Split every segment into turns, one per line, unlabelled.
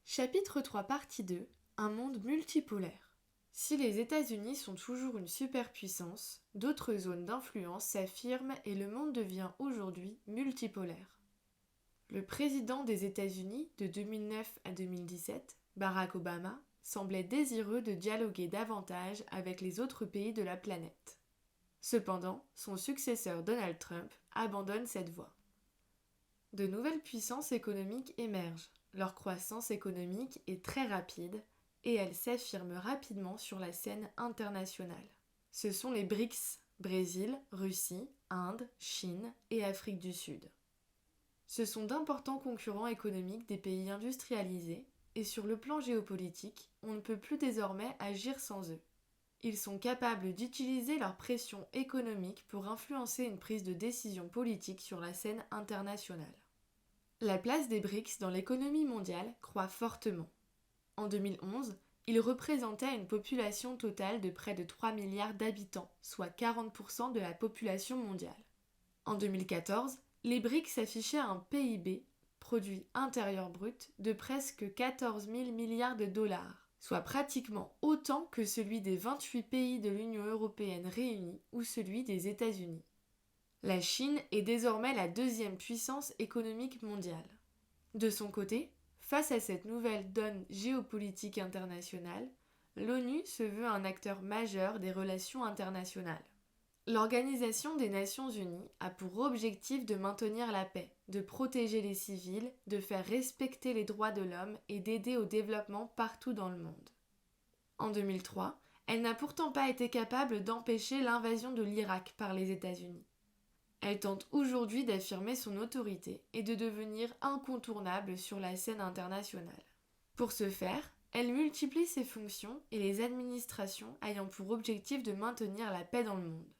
Chapitre 3, partie 2. Un monde multipolaire. Si les États-Unis sont toujours une superpuissance, d'autres zones d'influence s'affirment et le monde devient aujourd'hui multipolaire. Le président des États-Unis de 2009 à 2017, Barack Obama, semblait désireux de dialoguer davantage avec les autres pays de la planète. Cependant, son successeur Donald Trump abandonne cette voie. De nouvelles puissances économiques émergent. Leur croissance économique est très rapide et elles s'affirment rapidement sur la scène internationale. Ce sont les BRICS, Brésil, Russie, Inde, Chine et Afrique du Sud. Ce sont d'importants concurrents économiques des pays industrialisés et sur le plan géopolitique, on ne peut plus désormais agir sans eux. Ils sont capables d'utiliser leur pression économique pour influencer une prise de décision politique sur la scène internationale. La place des BRICS dans l'économie mondiale croît fortement. En 2011, ils représentaient une population totale de près de 3 milliards d'habitants, soit 40% de la population mondiale. En 2014, les BRICS affichaient un PIB, produit intérieur brut, de presque 14 000 milliards de dollars, soit pratiquement autant que celui des 28 pays de l'Union européenne réunis ou celui des États-Unis. La Chine est désormais la deuxième puissance économique mondiale. De son côté, face à cette nouvelle donne géopolitique internationale, l'ONU se veut un acteur majeur des relations internationales. L'Organisation des Nations Unies a pour objectif de maintenir la paix, de protéger les civils, de faire respecter les droits de l'homme et d'aider au développement partout dans le monde. En 2003, elle n'a pourtant pas été capable d'empêcher l'invasion de l'Irak par les États-Unis. Elle tente aujourd'hui d'affirmer son autorité et de devenir incontournable sur la scène internationale. Pour ce faire, elle multiplie ses fonctions et les administrations ayant pour objectif de maintenir la paix dans le monde.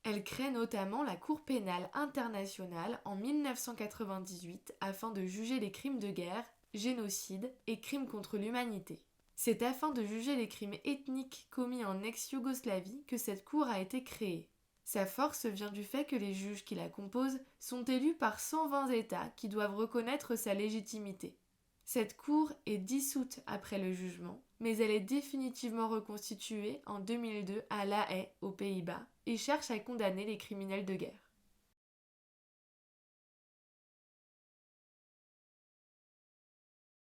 Elle crée notamment la Cour pénale internationale en 1998 afin de juger les crimes de guerre, génocide et crimes contre l'humanité. C'est afin de juger les crimes ethniques commis en ex-Yougoslavie que cette cour a été créée. Sa force vient du fait que les juges qui la composent sont élus par 120 États qui doivent reconnaître sa légitimité. Cette cour est dissoute après le jugement, mais elle est définitivement reconstituée en 2002 à La Haye, aux Pays-Bas, et cherche à condamner les criminels de guerre.